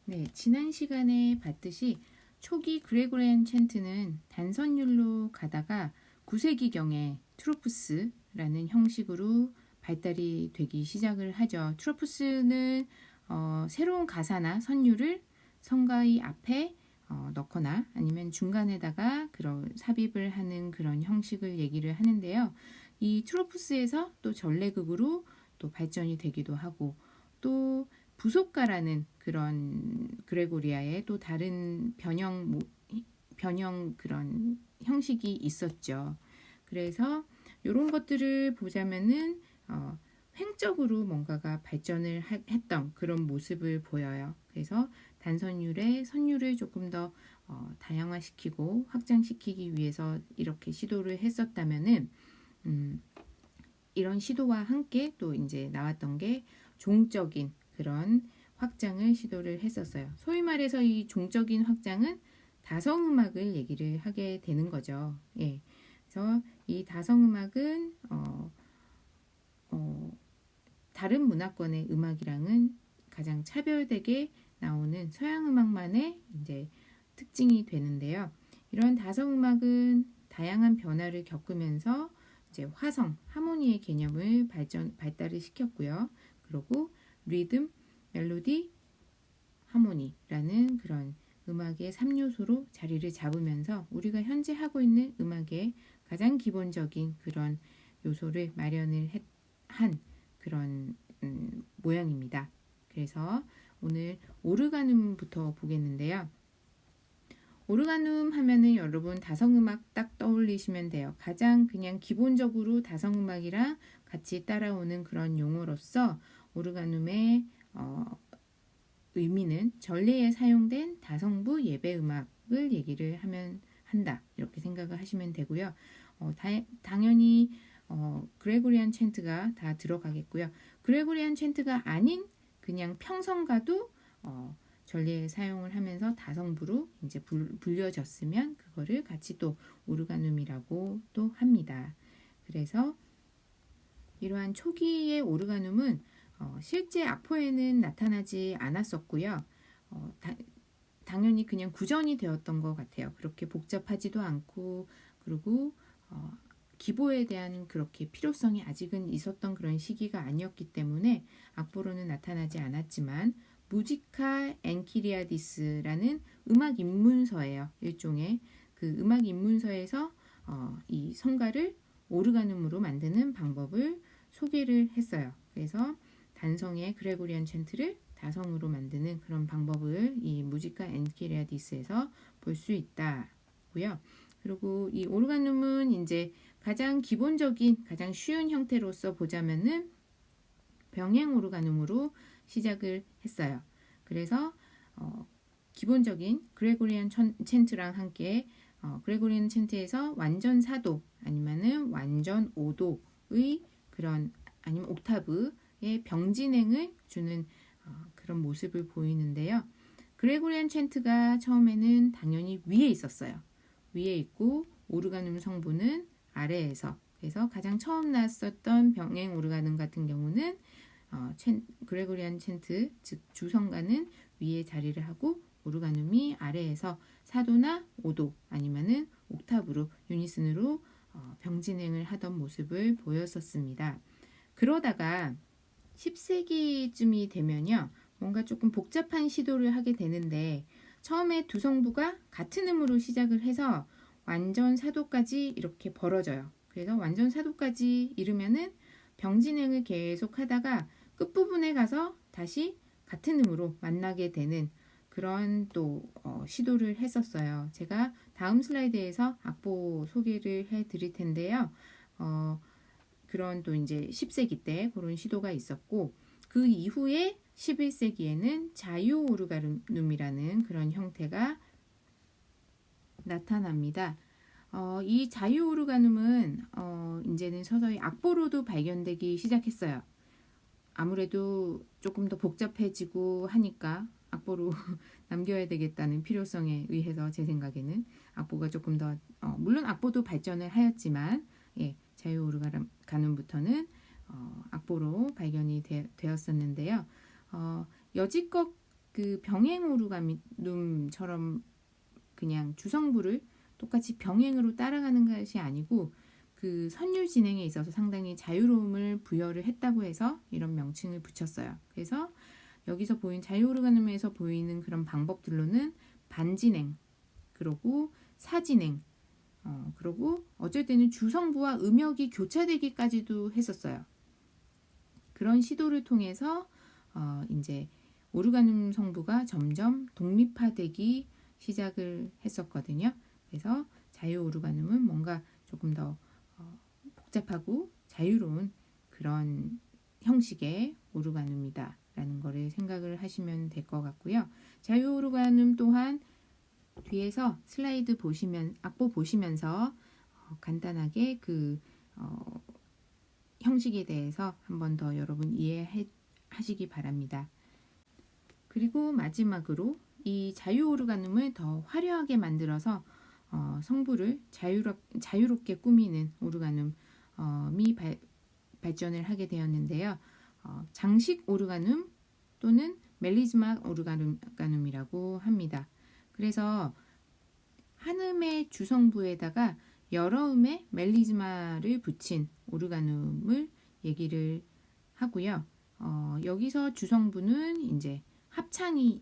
네, 지난 시간에 봤듯이 초기 그레고리안 챈트는 단선율로 가다가 9세기경에 트로프스라는 형식으로 발달이 되기 시작을 하죠. 트로프스는 새로운 가사나 선율을 성가의 앞에 넣거나 아니면 중간에다가 그런 삽입을 하는 그런 형식을 얘기를 하는데요. 이 트로프스에서 또 전래극으로 또 발전이 되기도 하고, 또 부속가라는 그런 그레고리아의 또 다른 변형 그런 형식이 있었죠. 그래서 이런 것들을 보자면은 횡적으로 뭔가가 발전을 했던 그런 모습을 보여요. 그래서 단선율의 선율을 조금 더 다양화시키고 확장시키기 위해서 이렇게 시도를 했었다면은 이런 시도와 함께 또 이제 나왔던 게 종적인 그런 확장을 시도를 했었어요. 소위 말해서 이 종적인 확장은 다성음악을 얘기를 하게 되는 거죠. 예. 그래서 이 다성음악은 다른 문화권의 음악이랑은 가장 차별되게 나오는 서양 음악만의 이제 특징이 되는데요. 이런 다성음악은 다양한 변화를 겪으면서 이제 화성, 하모니의 개념을 발달을 시켰고요. 그리고 리듬, 멜로디, 하모니라는 그런 음악의 3요소로 자리를 잡으면서 우리가 현재 하고 있는 음악의 가장 기본적인 그런 요소를 마련을 한 그런 모양입니다. 그래서 오늘 오르가눔부터 보겠는데요. 오르가눔 하면은 여러분 다성음악 딱 떠올리시면 돼요. 가장 그냥 기본적으로 다성음악이랑 같이 따라오는 그런 용어로서 오르가눔의 의미는 전례에 사용된 다성부 예배음악을 얘기를 한다. 이렇게 생각을 하시면 되고요. 당연히 그레고리안 챈트가 다 들어가겠고요. 그레고리안 챈트가 아닌 그냥 평성가도 전례에 사용을 하면서 다성부로 이제 불려졌으면 그거를 같이 또 오르가눔이라고 또 합니다. 그래서 이러한 초기의 오르가눔은 실제 악보에는 나타나지 않았었고요. 당연히 그냥 구전이 되었던 것 같아요. 그렇게 복잡하지도 않고, 그리고 기보에 대한 그렇게 필요성이 아직은 있었던 그런 시기가 아니었기 때문에 악보로는 나타나지 않았지만, 무지카 엔키리아디스라는 음악 입문서예요. 일종의 그 음악 입문서에서 이 성가를 오르가눔으로 만드는 방법을 소개를 했어요. 그래서 단성의 그레고리안 챈트를 다성으로 만드는 그런 방법을 이 무지카 엔키리아디스에서 볼 수 있다고요. 그리고 이 오르가눔은 이제 가장 기본적인 가장 쉬운 형태로서 보자면은 병행 오르가눔으로 시작을 했어요. 그래서 기본적인 그레고리안 챈트랑 함께 그레고리안 챈트에서 완전 4도 아니면은 완전 5도의 그런 아니면 옥타브의 병진행을 주는 그런 모습을 보이는데요. 그레고리안 챈트가 처음에는 당연히 위에 있었어요. 위에 있고 오르가눔 성부는 아래에서, 그래서 가장 처음 나왔었던 병행 오르가눔 같은 경우는 그레고리안 챈트 즉 주성가는 위에 자리를 하고 오르가눔이 아래에서 4도나 5도 아니면은 옥타브로 유니슨으로 병진행을 하던 모습을 보였었습니다. 그러다가 10세기쯤이 되면요, 뭔가 조금 복잡한 시도를 하게 되는데 처음에 두 성부가 같은 음으로 시작을 해서 완전 4도까지 이렇게 벌어져요. 그래서 완전 4도까지 이르면은 병진행을 계속 하다가 끝부분에 가서 다시 같은 음으로 만나게 되는 그런 또 시도를 했었어요. 제가 다음 슬라이드에서 악보 소개를 해 드릴 텐데요. 그런 또 이제 10세기 때 그런 시도가 있었고, 그 이후에 11세기에는 자유 오르가눔이라는 그런 형태가 나타납니다. 이 자유 오르가눔은 이제는 서서히 악보로도 발견되기 시작했어요. 아무래도 조금 더 복잡해지고 하니까 악보로 남겨야 되겠다는 필요성에 의해서 제 생각에는 악보가 조금 더 물론 악보도 발전을 하였지만 자유 오르가눔부터는 악보로 발견이 되었었는데요. 여지껏 그 병행 오르가눔처럼 그냥 주성부를 똑같이 병행으로 따라가는 것이 아니고 그 선율 진행에 있어서 상당히 자유로움을 부여를 했다고 해서 이런 명칭을 붙였어요. 그래서 여기서 보인 자유 오르가눔에서 보이는 그런 방법들로는 반진행, 그리고 사진행, 그리고 어쩔 때는 주성부와 음역이 교차되기까지도 했었어요. 그런 시도를 통해서 이제 오르가눔 성부가 점점 독립화되기 시작을 했었거든요. 그래서 자유 오르가눔은 뭔가 조금 더 복잡하고 자유로운 그런 형식의 오르가눔이다 라는 거를 생각을 하시면 될 것 같고요. 자유 오르가눔 또한 뒤에서 슬라이드 보시면 악보 보시면서 간단하게 그 형식에 대해서 한 번 더 여러분 이해하시기 바랍니다. 그리고 마지막으로 이 자유 오르가눔을 더 화려하게 만들어서 성부를 자유롭게 꾸미는 오르가눔이 발전을 하게 되었는데요. 장식 오르가눔 또는 멜리즈마 오르가눔이라고 합니다. 그래서 한 음의 주성부에다가 여러 음의 멜리즈마를 붙인 오르가눔을 얘기를 하고요. 여기서 주성부는 이제 합창이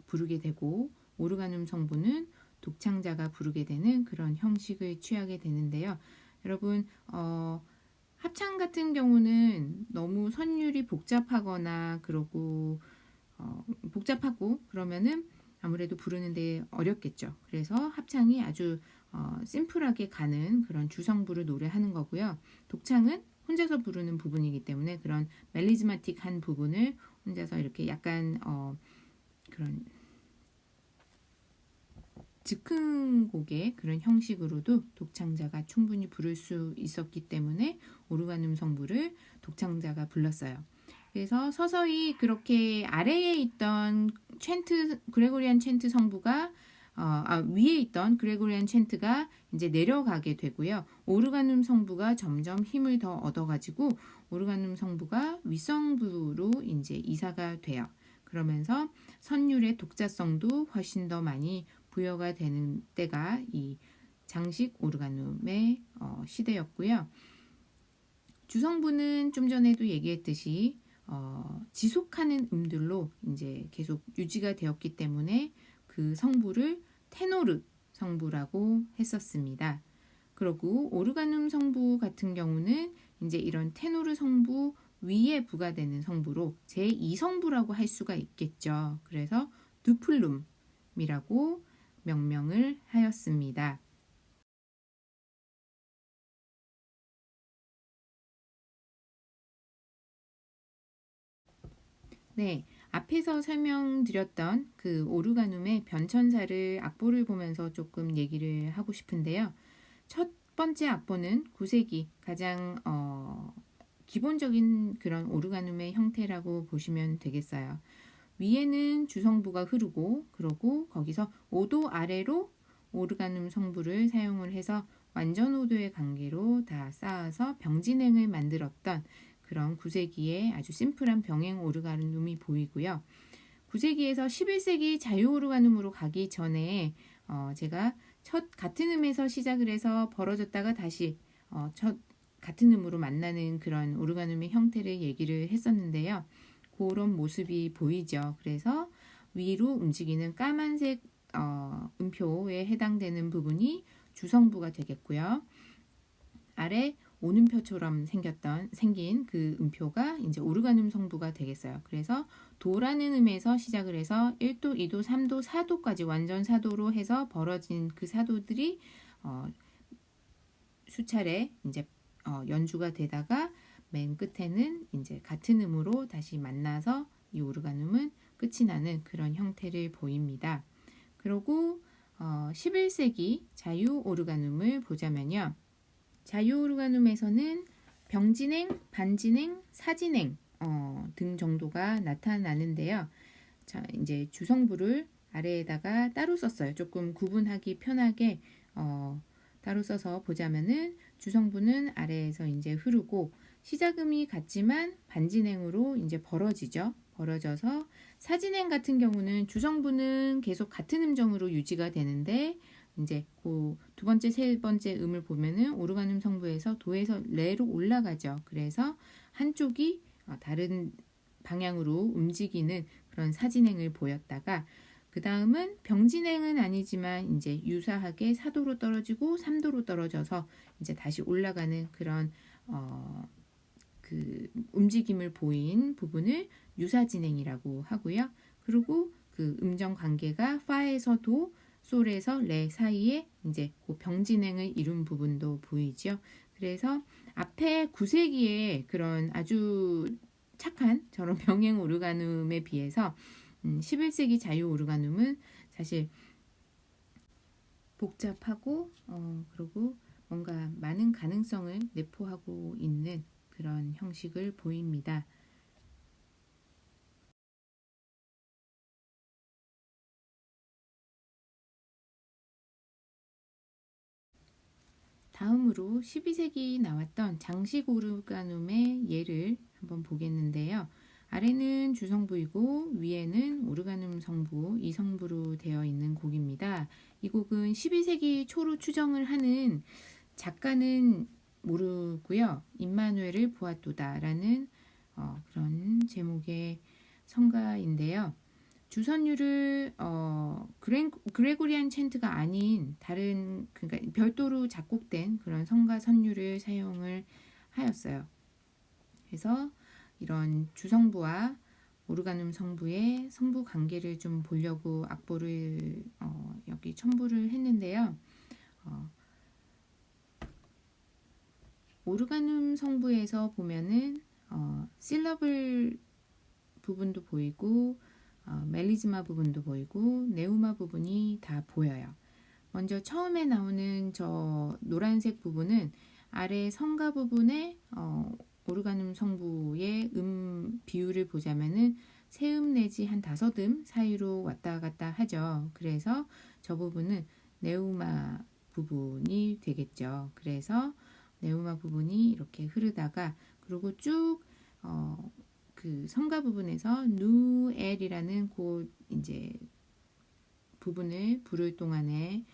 부르게 되고 오르가눔 성부는 독창자가 부르게 되는 그런 형식을 취하게 되는데요. 여러분 합창 같은 경우는 너무 선율이 복잡하거나 그러고 복잡하고 그러면은 아무래도 부르는데 어렵겠죠. 그래서 합창이 아주 심플하게 가는 그런 주성부를 노래하는 거고요. 독창은 혼자서 부르는 부분이기 때문에 그런 멜리즈마틱한 부분을 혼자서 이렇게 약간 그런 즉흥곡의 그런 형식으로도 독창자가 충분히 부를 수 있었기 때문에 오르가눔 성부를 독창자가 불렀어요. 그래서 서서히 그렇게 아래에 있던 그레고리안 챈트 성부가 위에 있던 그레고리안 챈트가 이제 내려가게 되고요. 오르가눔 성부가 점점 힘을 더 얻어가지고 오르가눔 성부가 윗성부로 이제 이사가 돼요. 그러면서 선율의 독자성도 훨씬 더 많이 부여가 되는 때가 이 장식 오르가눔의 시대였고요. 주성부는 좀 전에도 얘기했듯이 지속하는 음들로 이제 계속 유지가 되었기 때문에 그 성부를 테노르 성부라고 했었습니다. 그리고 오르가눔 성부 같은 경우는 이제 이런 테노르 성부 위에 부과되는 성부로 제2성부라고 할 수가 있겠죠. 그래서 두플룸이라고 명명을 하였습니다. 네, 앞에서 설명드렸던 그 오르가눔의 변천사를 악보를 보면서 조금 얘기를 하고 싶은데요. 첫 번째 악보는 9세기 가장 기본적인 그런 오르가눔의 형태라고 보시면 되겠어요. 위에는 주성부가 흐르고 그러고 거기서 5도 아래로 오르가눔 성부를 사용을 해서 완전 5도의 관계로 다 쌓아서 병진행을 만들었던 그런 9세기의 아주 심플한 병행 오르가눔이 보이고요. 9세기에서 11세기 자유 오르가눔으로 가기 전에 제가 첫 같은 음에서 시작을 해서 벌어졌다가 다시 첫 같은 음으로 만나는 그런 오르가눔의 형태를 얘기를 했었는데요. 그런 모습이 보이죠. 그래서 위로 움직이는 까만색 음표에 해당되는 부분이 주성부가 되겠고요. 아래 오음표처럼 생긴 그 음표가 이제 오르가눔 성부가 되겠어요. 그래서 도라는 음에서 시작을 해서 1도, 2도, 3도, 4도까지 완전 4도로 해서 벌어진 그 4도들이 수차례 이제 연주가 되다가 맨 끝에는 이제 같은 음으로 다시 만나서 이 오르가눔은 끝이 나는 그런 형태를 보입니다. 그리고 11세기 자유 오르가눔을 보자면요. 자유 오르가눔에서는 병진행, 반진행, 사진행 등 정도가 나타나는데요. 자, 이제 주성부를 아래에다가 따로 썼어요. 조금 구분하기 편하게 따로 써서 보자면은 주성부는 아래에서 이제 흐르고 시작음이 같지만 반진행으로 이제 벌어지죠. 벌어져서 사진행 같은 경우는 주성부는 계속 같은 음정으로 유지가 되는데 이제 그 두 번째, 세 번째 음을 보면은 오르간음 성부에서 도에서 레로 올라가죠. 그래서 한쪽이 다른 방향으로 움직이는 그런 사진행을 보였다가 그 다음은 병진행은 아니지만 이제 유사하게 4도로 떨어지고 3도로 떨어져서 이제 다시 올라가는 그런 그 움직임을 보인 부분을 유사진행이라고 하고요. 그리고 그 음정 관계가 파에서 도, 솔에서 레 사이에 이제 그 병진행을 이룬 부분도 보이죠. 그래서 앞에 9세기의 그런 아주 착한 저런 병행 오르가눔에 비해서 11세기 자유 오르가눔은 사실 복잡하고 그리고 뭔가 많은 가능성을 내포하고 있는 그런 형식을 보입니다. 다음으로 12세기 나왔던 장식 오르가눔의 예를 한번 보겠는데요. 아래는 주성부이고 위에는 오르가눔 성부, 이성부로 되어 있는 곡입니다. 이 곡은 12세기 초로 추정을 하는 작가는 모르고요. 임마누엘을 보았도다라는 그런 제목의 성가인데요. 주선율을 그레고리안 챈트가 아닌 다른 그러니까 별도로 작곡된 그런 성가 선율을 사용을 하였어요. 그래서 이런 주성부와 오르가눔 성부의 성부 관계를 좀 보려고 악보를 여기 첨부를 했는데요. 오르가눔 성부에서 보면은 실러블 부분도 보이고 멜리즈마 부분도 보이고 네우마 부분이 다 보여요. 먼저 처음에 나오는 저 노란색 부분은 아래 성가 부분에 오르가눔 성부의 음 비율을 보자면은 세 음 내지 한 5음 사이로 왔다 갔다 하죠. 그래서 저 부분은 네우마 부분이 되겠죠. 그래서 네우마 부분이 이렇게 흐르다가 그리고 쭉 그 성가 부분에서 누엘이라는 그 이제 부분을 부를 동안에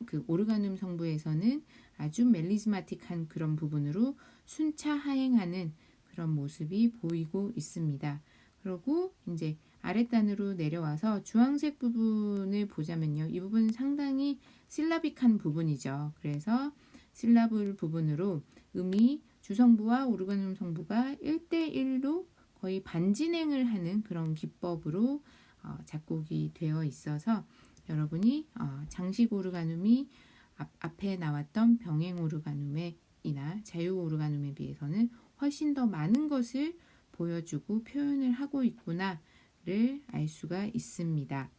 그 오르가눔 성부에서는 아주 멜리즈마틱한 그런 부분으로 순차 하행하는 그런 모습이 보이고 있습니다. 그리고 이제 아랫단으로 내려와서 주황색 부분을 보자면요. 이 부분은 상당히 실라빅한 부분이죠. 그래서 실라블 부분으로 음이 주성부와 오르가눔 성부가 1대1로 거의 반진행을 하는 그런 기법으로 작곡이 되어 있어서 여러분이 장식 오르가눔이 앞에 나왔던 병행 오르가눔이나 자유 오르가눔에 비해서는 훨씬 더 많은 것을 보여주고 표현을 하고 있구나를 알 수가 있습니다.